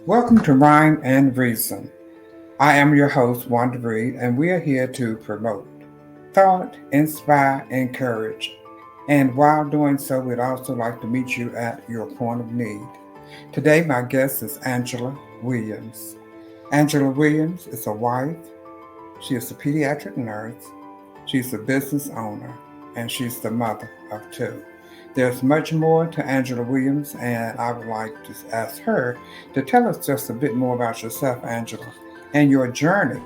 Welcome to Rhyme and Reason. I am your host, Wanda Reid, and we are here to promote thought, inspire, encourage. And while doing so, we'd also like to meet you at your point of need. Today, my guest is Angela Williams. Angela Williams is a wife, she is a pediatric nurse, she's a business owner, and she's the mother of two. There's much more to Angela Williams, and I would like to ask her to tell us just a bit more about yourself, Angela, and your journey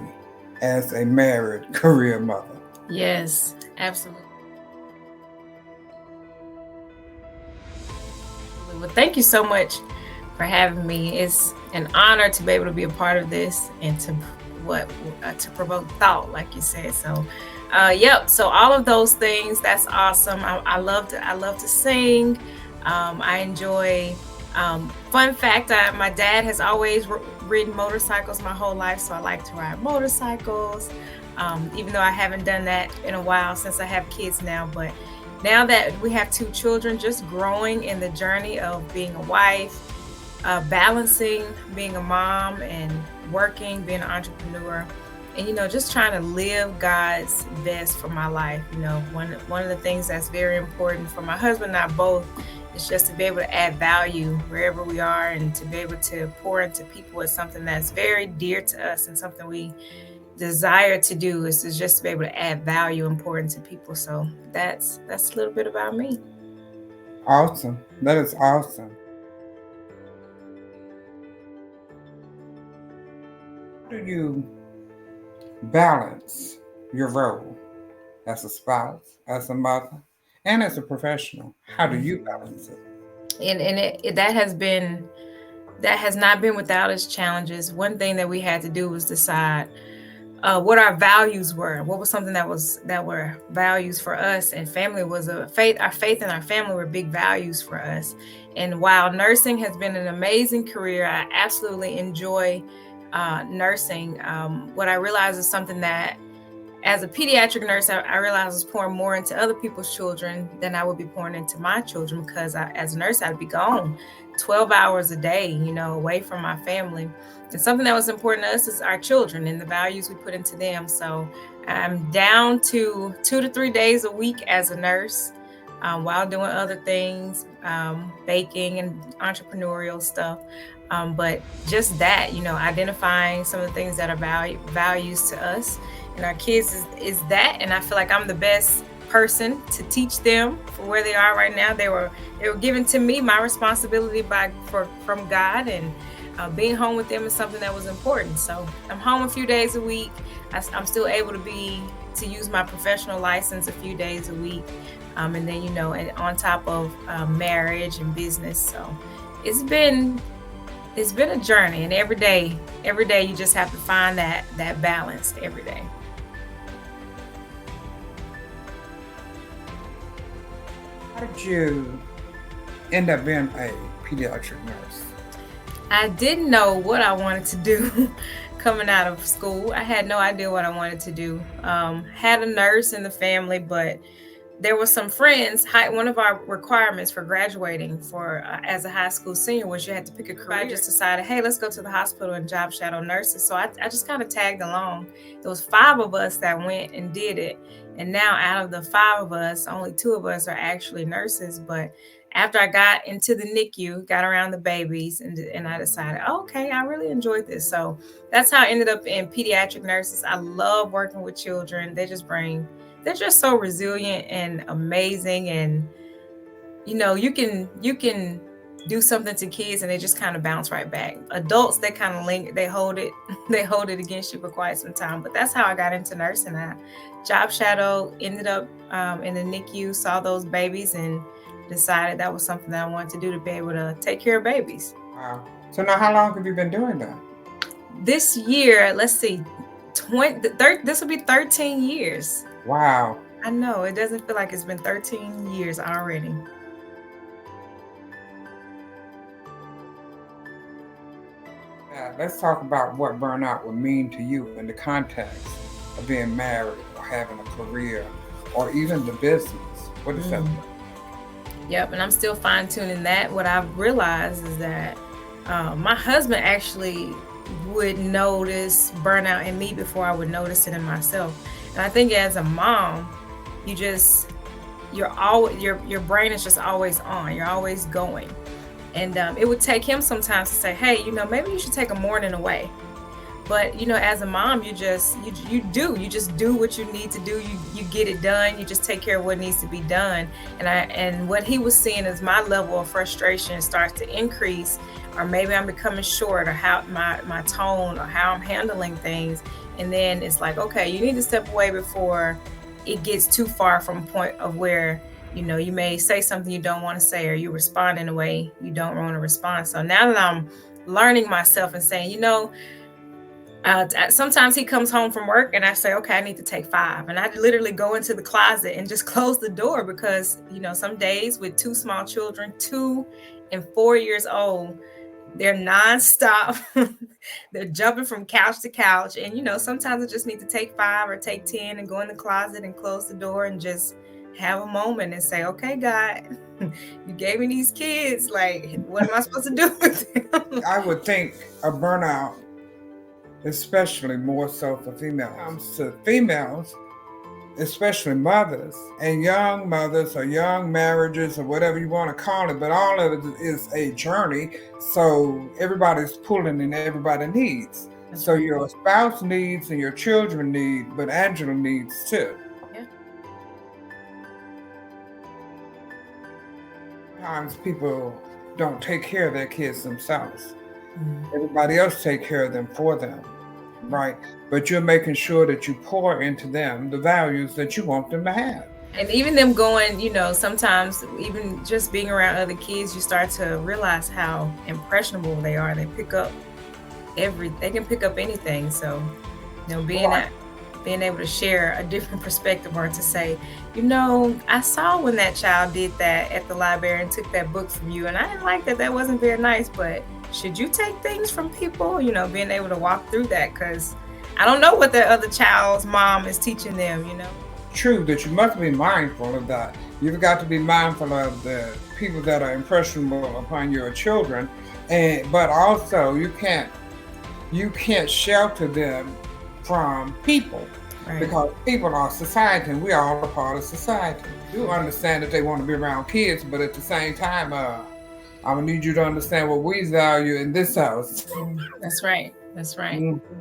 as a married career mother. Yes, absolutely. Well, thank you so much for having me. It's an honor to be able to be a part of this and to provoke thought, like you said. Yep. So all of those things, that's awesome. I love to sing. I enjoy. Fun fact: my dad has always ridden motorcycles my whole life, so I like to ride motorcycles. Even though I haven't done that in a while since I have kids now, but now that we have two children, just growing in the journey of being a wife, balancing being a mom and working, being an entrepreneur, and just trying to live God's best for my life. One of the things that's very important for my husband and I both is just to be able to add value wherever we are, and to be able to pour into people is something that's very dear to us, and something we desire to do is to just be able to add value and pour into people. So that's a little bit about me. Awesome. That is awesome. How do you balance your role as a spouse, as a mother, and as a professional? How do you balance it? That has not been without its challenges. One thing that we had to do was decide what our values were. What was something that were values for us, and family was a faith. Our faith and our family were big values for us. And while nursing has been an amazing career, I absolutely enjoy nursing. What I realized is something that, as a pediatric nurse, I realized I was pouring more into other people's children than I would be pouring into my children, because as a nurse, I'd be gone 12 hours a day, away from my family. And something that was important to us is our children and the values we put into them. So I'm down to 2 to 3 days a week as a nurse, while doing other things, baking and entrepreneurial stuff. But just that, identifying some of the things that are values to us and our kids is that. And I feel like I'm the best person to teach them for where they are right now. They were given to me, my responsibility from God, and being home with them is something that was important. So I'm home a few days a week. I'm still able to use my professional license a few days a week, and then and on top of marriage and business. So it's been a journey, and every day you just have to find that balance every day. How did you end up being a pediatric nurse? I didn't know what I wanted to do coming out of school. I had no idea what I wanted to do. Had a nurse in the family, but there were some friends. One of our requirements for graduating as a high school senior was you had to pick a career. I just decided, hey, let's go to the hospital and job shadow nurses. So I just kind of tagged along. There was 5 of us that went and did it. And now out of the 5 of us, only 2 of us are actually nurses. But after I got into the NICU, got around the babies, and I decided, okay, I really enjoyed this. So that's how I ended up in pediatric nurses. I love working with children. They're just so resilient and amazing. And you can do something to kids and they just kind of bounce right back. Adults, they kind of linger, they hold it against you for quite some time. But that's how I got into nursing. I job shadow, ended up in the NICU, saw those babies, and decided that was something that I wanted to do, to be able to take care of babies. Wow. So now how long have you been doing that? This year, let's see, this will be 13 years. Wow. I know, it doesn't feel like it's been 13 years already. Let's talk about what burnout would mean to you in the context of being married or having a career or even the business. What does that look like? Yep, and I'm still fine-tuning that. What I've realized is that My husband actually would notice burnout in me before I would notice it in myself. And I think as a mom, you just you're all your brain is just always on. You're always going. And it would take him sometimes to say, "Hey, maybe you should take a morning away." But as a mom, you just do what you need to do. You get it done. You just take care of what needs to be done. And what he was seeing is my level of frustration starts to increase, or maybe I'm becoming short, or how my tone, or how I'm handling things. And then it's like, okay, you need to step away before it gets too far from a point of where you may say something you don't want to say, or you respond in a way you don't want to respond. So now that I'm learning myself and saying, sometimes he comes home from work and I say, okay, I need to take 5. And I literally go into the closet and just close the door because, some days with 2 small children, 2 and 4 years old, they're nonstop. They're jumping from couch to couch. And, sometimes I just need to take 5 or take 10 and go in the closet and close the door and just have a moment and say, okay, God, you gave me these kids. Like, what am I supposed to do with them? I would think a burnout, especially more so for females. When it comes to females, especially mothers and young mothers or young marriages or whatever you want to call it, but all of it is a journey. So everybody's pulling and everybody needs. So your spouse needs and your children need, but Angela needs too. Yeah. Sometimes people don't take care of their kids themselves. Everybody else take care of them for them, right? But you're making sure that you pour into them the values that you want them to have. And even them going, sometimes even just being around other kids, you start to realize how impressionable they are. They can pick up anything. So, being able to share a different perspective, or to say, I saw when that child did that at the library and took that book from you, and I didn't like that. That wasn't very nice, but should you take things from people? Being able to walk through that, because I don't know what the other child's mom is teaching them, True, that you must be mindful of that. You've got to be mindful of the people that are impressionable upon your children, but also you can't shelter them from people. Right. Because people are society, and we are all a part of society. You understand that they want to be around kids, but at the same time, I'm gonna need you to understand what we value in this house. That's right. That's right. Mm-hmm.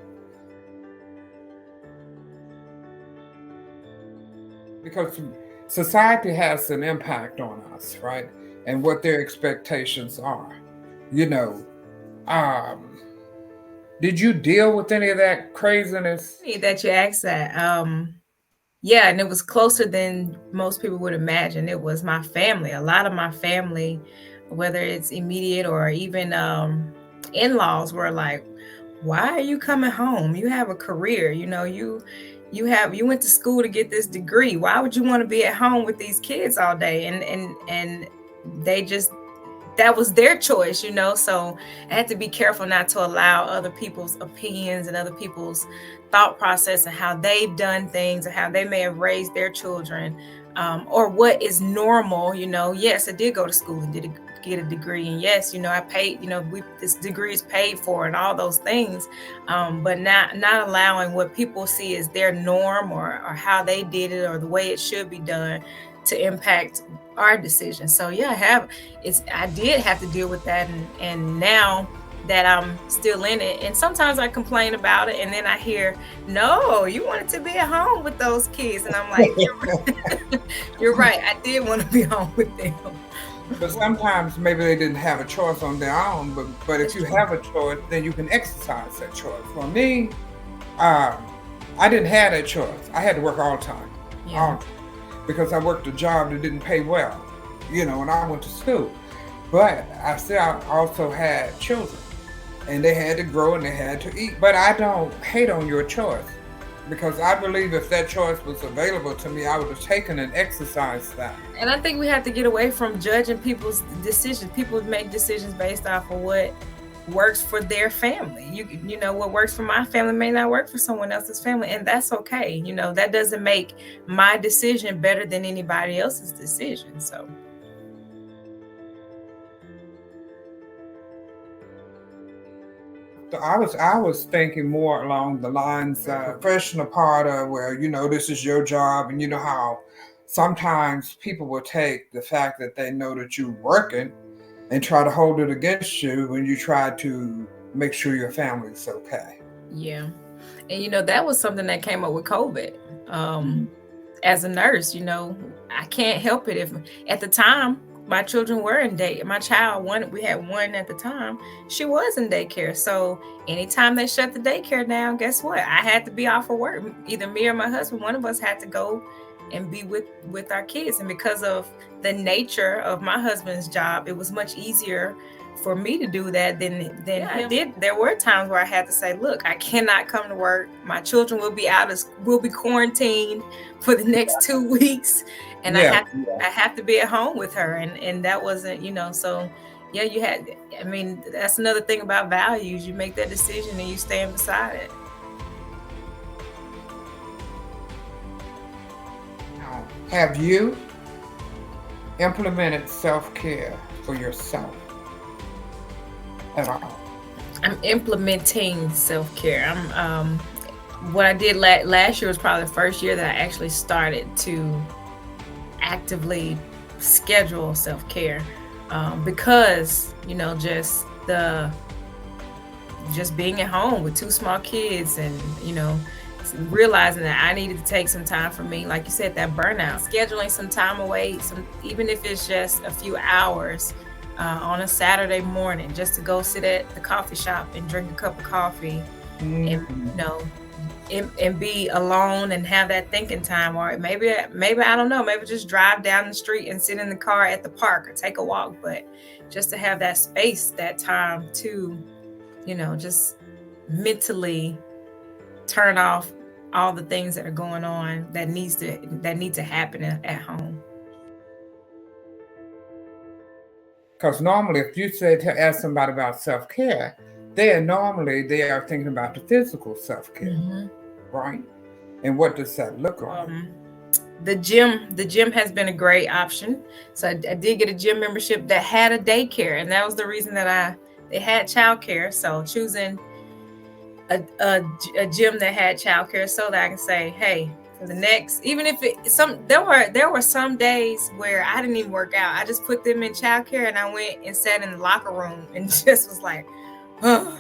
Because society has an impact on us, right? And what their expectations are. Did you deal with any of that craziness? That you asked that. Yeah, and it was closer than most people would imagine. It was my family. A lot of my family, whether it's immediate or even in-laws, were like, why are you coming home? You have a career, you went to school to get this degree. Why would you want to be at home with these kids all day? And they just, that was their choice, so I had to be careful not to allow other people's opinions and other people's thought process and how they've done things and how they may have raised their children, or what is normal. Yes, I did go to school and get a degree, and yes, I paid, this degree is paid for and all those things, but not allowing what people see as their norm or how they did it or the way it should be done to impact our decisions. So yeah, I did have to deal with that, and now that I'm still in it, and sometimes I complain about it, and then I hear, no, you wanted to be at home with those kids, and I'm like, you're right, I did want to be home with them. But sometimes maybe they didn't have a choice on their own, but if you have a choice, then you can exercise that choice. For me, I didn't have that choice. I had to work all the time. Yeah. All the time. Because I worked a job that didn't pay well, and I went to school. But I still also had children, and they had to grow and they had to eat. But I don't hate on your choice, because I believe if that choice was available to me, I would have taken and exercised that. And I think we have to get away from judging people's decisions. People make decisions based off of what works for their family. What works for my family may not work for someone else's family, and that's okay. That doesn't make my decision better than anybody else's decision. So So I was thinking more along the lines of professional part of where this is your job, and you know how sometimes people will take the fact that they know that you're working and try to hold it against you when you try to make sure your family's okay. Yeah. And that was something that came up with COVID. As a nurse, I can't help it if at the time my children were in day. My child, one, we had one at the time, she was in daycare. So anytime they shut the daycare down, guess what? I had to be off of work. Either me or my husband, one of us had to go and be with our kids. And because of the nature of my husband's job, it was much easier for me to do that than I did. There were times where I had to say, look, I cannot come to work. My children will be quarantined for the next 2 weeks, and Yeah, I have to be at home with her, and that wasn't, so yeah, you had. I mean, that's another thing about values. You make that decision and you stand beside it. now, have you implemented self-care for yourself at all? I'm implementing self-care. What I did last year was probably the first year that I actually started to actively schedule self-care, because just being at home with two small kids, and realizing that I needed to take some time for me, like you said, that burnout, scheduling some time away, even if it's just a few hours on a Saturday morning, just to go sit at the coffee shop and drink a cup of coffee, and and be alone and have that thinking time. Or maybe I don't know, maybe just drive down the street and sit in the car at the park or take a walk, but just to have that space, that time to just mentally turn off all the things that are going on that need to happen at home. Because normally, if you say to ask somebody about self-care, they are thinking about the physical self-care, right? And what does that look like? The gym has been a great option. So I did get a gym membership that had a daycare, and that was the reason that they had childcare. So choosing a gym that had childcare, so that I can say, hey, for the next, even if there were some days where I didn't even work out. I just put them in childcare, and I went and sat in the locker room and just was like, oh.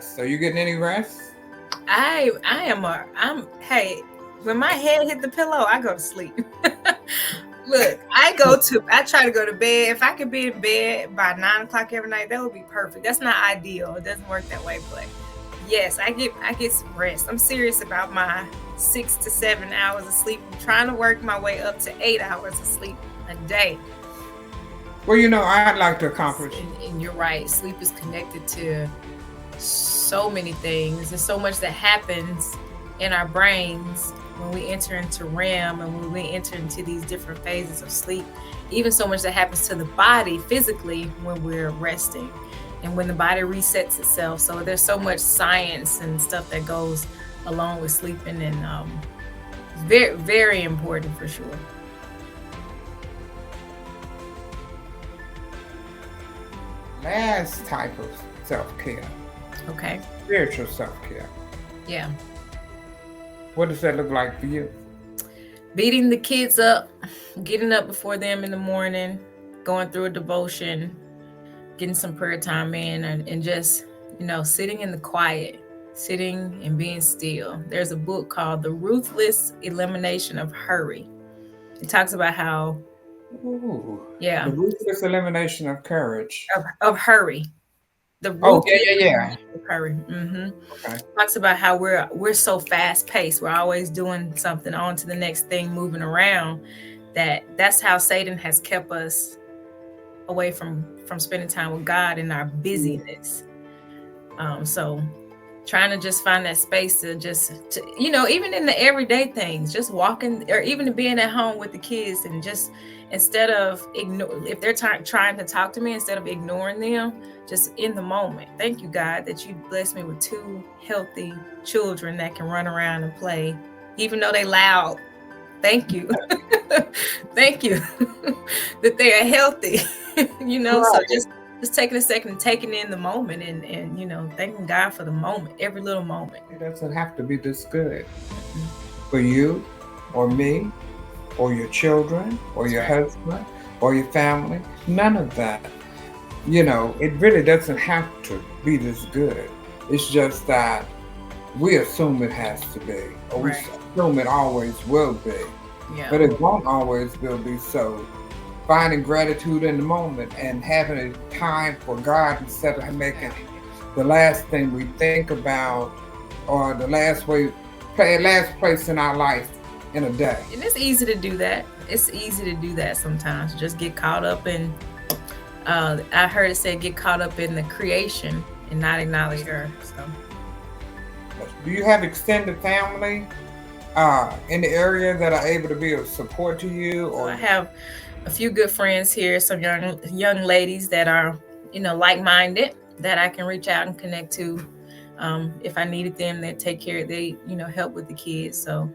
So you getting any rest? Hey, when my head hit the pillow, I go to sleep. Look, I try to go to bed. If I could be in bed by 9 o'clock every night, that would be perfect. That's not ideal. It doesn't work that way, but yes, I get some rest. I'm serious about my 6 to 7 hours of sleep. I'm trying to work my way up to 8 hours of sleep a day. Well, I'd like to accomplish. And you're right. Sleep is connected to so many things. There's so much that happens in our brains when we enter into REM and when we enter into these different phases of sleep. Even so much that happens to the body physically when we're resting and when the body resets itself. So there's so much science and stuff that goes along with sleeping, and very, very important for sure. Last type of self-care. Okay. Spiritual self-care. Yeah. What does that look like for you? Beating the kids up, getting up before them in the morning, going through a devotion, getting some prayer time in, and just, sitting in the quiet, sitting and being still. There's a book called The Ruthless Elimination of Hurry. It talks about how, the ruthless elimination of courage. Of hurry. Yeah. Hurry. Okay. Talks about how we're so fast paced. We're always doing something, on to the next thing, moving around. That's how Satan has kept us away from spending time with God in our busyness. So trying to just find that space to even in the everyday things, just walking, or even being at home with the kids, and just instead of if they're trying to talk to me, instead of ignoring them, just in the moment. Thank you, God, that you blessed me with 2 healthy children that can run around and play, even though they loud. Thank you. Thank you that they are healthy So Right. just taking a second and taking in the moment and thanking God for the moment, every little moment. It doesn't have to be this good Mm-mm. for you or me or your children or That's your right. husband or your family. None of that. It really doesn't have to be this good. It's just that we assume it has to be, or we Right. assume it always will be, Yeah. but it won't always will be so. Finding gratitude in the moment and having a time for God instead of making the last thing we think about or the last place in our life in a day. And it's easy to do that. It's easy to do that sometimes. Just get caught up in I heard it said get caught up in the creation and not acknowledge her. So Do you have extended family in the area that are able to be of support to you, so I or have a few good friends here, some young ladies that are, like-minded that I can reach out and connect to. If I needed them, they take care, they, help with the kids. So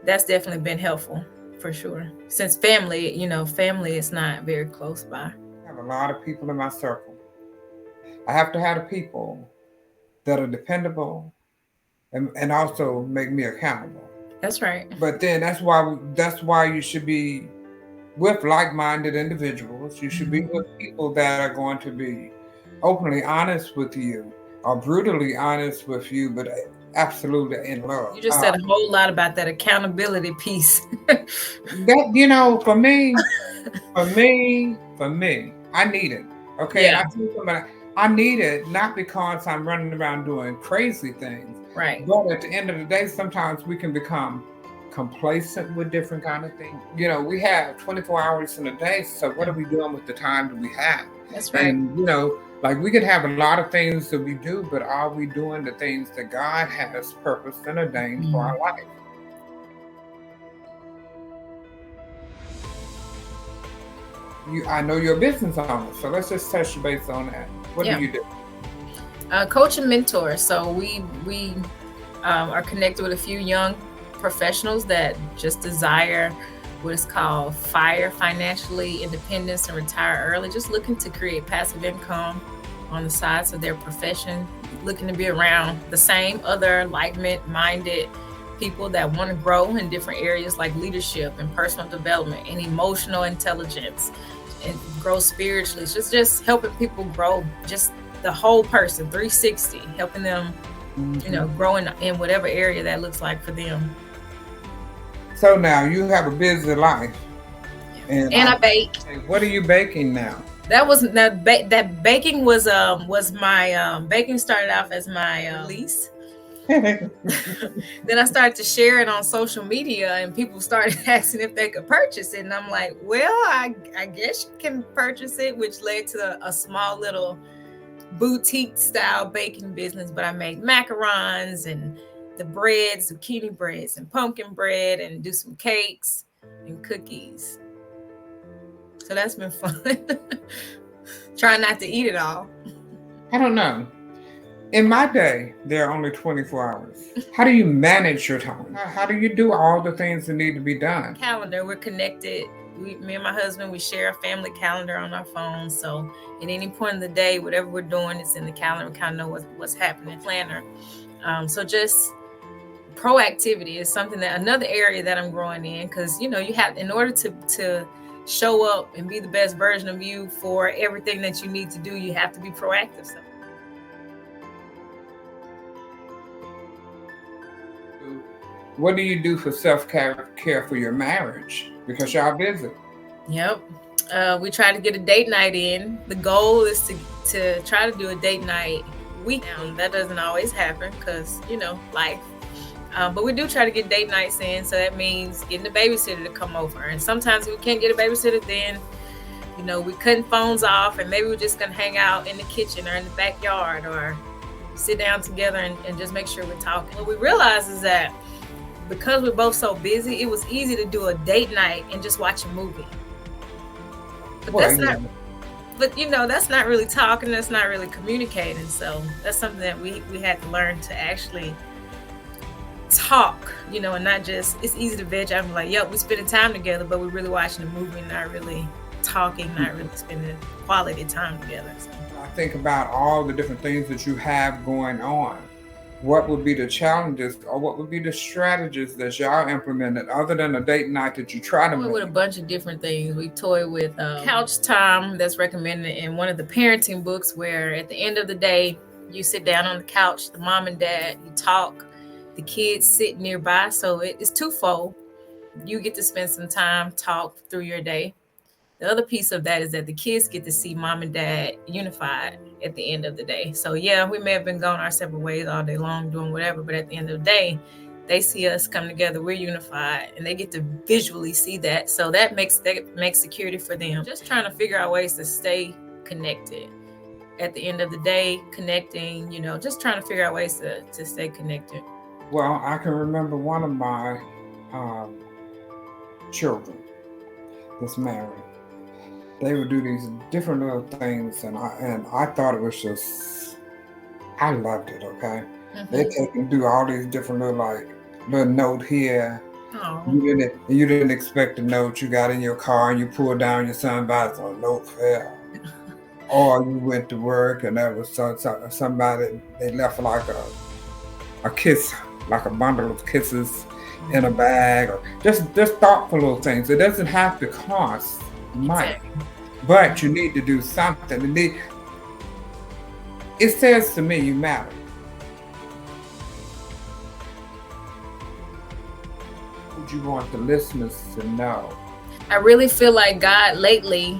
that's definitely been helpful for sure. Since family is not very close by. I have a lot of people in my circle. I have to have the people that are dependable and also make me accountable. That's right. But then that's why you should be with like-minded individuals. You should be with people that are going to be openly honest with you or brutally honest with you, but absolutely in love. You just said a whole lot about that accountability piece. That for me, I need it. Okay, and Yeah, I tell somebody I need it not because I'm running around doing crazy things, right. but at the end of the day, sometimes we can become complacent with different kind of things. We have 24 hours in a day, so what are we doing with the time that we have? That's right. And like we can have a lot of things that we do, but are we doing the things that God has purposed and ordained for our life? I know you're a business owner, so let's just touch base on that. What do Yeah. you do? Coach and mentor. So we are connected with a few young professionals that just desire what is called FIRE, financially independence, and retire early. Just looking to create passive income on the sides of their profession, looking to be around the same other like-minded people that want to grow in different areas like leadership and personal development and emotional intelligence and grow spiritually. It's just helping people grow, just the whole person, 360, helping them, grow in whatever area that looks like for them. So now you have a busy life, and And I bake. what are you baking now? That was that baking was my baking started off as my release. Then I started to share it on social media, and people started asking if they could purchase it, and I'm like, well, I guess you can purchase it, which led to a small little boutique style baking business. But I make macarons and the breads, zucchini breads and pumpkin bread, and do some cakes and cookies. So that's been fun. Trying not to eat it all. I don't know. In my day, there are only 24 hours. How do you manage your time? How do you do all the things that need to be done? Calendar, we're connected. Me and my husband, we share a family calendar on our phones. So at any point in the day, whatever we're doing, it's in the calendar. We kind of know what's happening. Planner. So just proactivity is something that another area that I'm growing in, because you have, in order to show up and be the best version of you for everything that you need to do, you have to be proactive. So What do you do for self-care for your marriage? Because y'all busy. Yep. We try to get a date night in. The goal is to try to do a date night weekend. That doesn't always happen because, life. But we do try to get date nights in. So that means getting a babysitter to come over. And sometimes we can't get a babysitter, then, we cutting phones off, and maybe we're just going to hang out in the kitchen or in the backyard or sit down together and just make sure we're talking. What we realize is that because we're both so busy, it was easy to do a date night and just watch a movie. But that's not really talking. That's not really communicating. So that's something that we had to learn to actually talk, and not just, it's easy to veg out and be like, yep, we're spending time together, but we're really watching a movie and not really talking, not really spending quality time together. So. I think about all the different things that you have going on. What would be the challenges or what would be the strategies that y'all implemented other than a date night that you try to We toy make? with a bunch of different things. We toy with couch time that's recommended in one of the parenting books, where at the end of the day, you sit down on the couch, the mom and dad, you talk, the kids sit nearby. So it's twofold. You get to spend some time, talk through your day. The other piece of that is that the kids get to see mom and dad unified at the end of the day. So yeah, we may have been going our separate ways all day long doing whatever, but at the end of the day, they see us come together, we're unified, and they get to visually see that. So that makes security for them. Just trying to figure out ways to stay connected. At the end of the day, connecting, just trying to figure out ways to stay connected. Well, I can remember one of my children that's married. They would do these different little things, and I thought it was just, I loved it. Okay, they take and do all these different little note here. You didn't expect a note. You got in your car and you pulled down your sunvisor, a note fell. Or you went to work and there was somebody, they left like a kiss, like a bundle of kisses in a bag, or just thoughtful little things. It doesn't have to cost money, but you need to do something. It says to me, you matter. What you want the listeners to know? I really feel like God lately,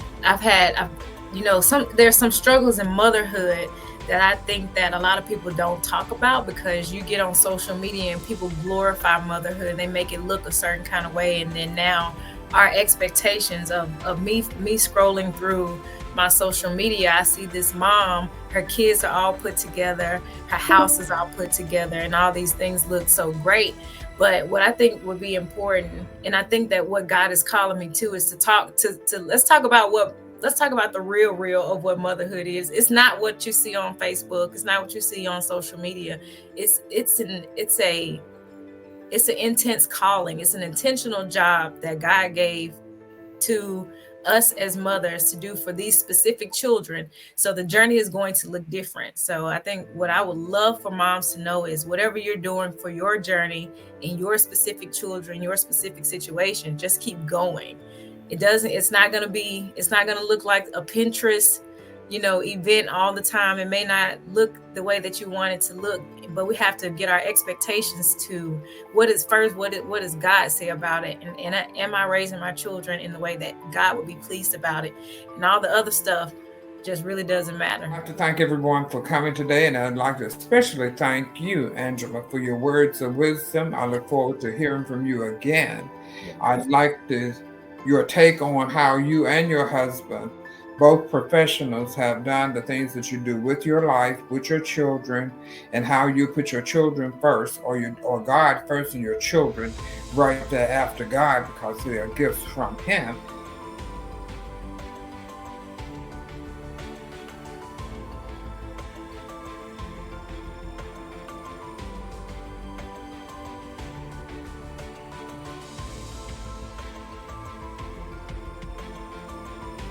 there's some struggles in motherhood that I think that a lot of people don't talk about, because you get on social media and people glorify motherhood. They make it look a certain kind of way. And then now our expectations of me scrolling through my social media, I see this mom, her kids are all put together, her house is all put together, and all these things look so great. But what I think would be important, and I think that what God is calling me to, is to let's talk about the real of what motherhood is. It's not what you see on Facebook. It's not what you see on social media. It's an intense calling. It's an intentional job that God gave to us as mothers to do for these specific children. So the journey is going to look different. So I think what I would love for moms to know is, whatever you're doing for your journey in your specific children, your specific situation, just keep going. It's not going to look like a Pinterest, event all the time. It may not look the way that you want it to look, but we have to get our expectations to what does God say about it? And am I raising my children in the way that God would be pleased about it? And all the other stuff just really doesn't matter. I'd like to thank everyone for coming today, and I'd like to especially thank you, Angela, for your words of wisdom. I look forward to hearing from you again. I'd like your take on how you and your husband, both professionals, have done the things that you do with your life, with your children, and how you put your children first, or God first, and your children right there after God, because they are gifts from Him.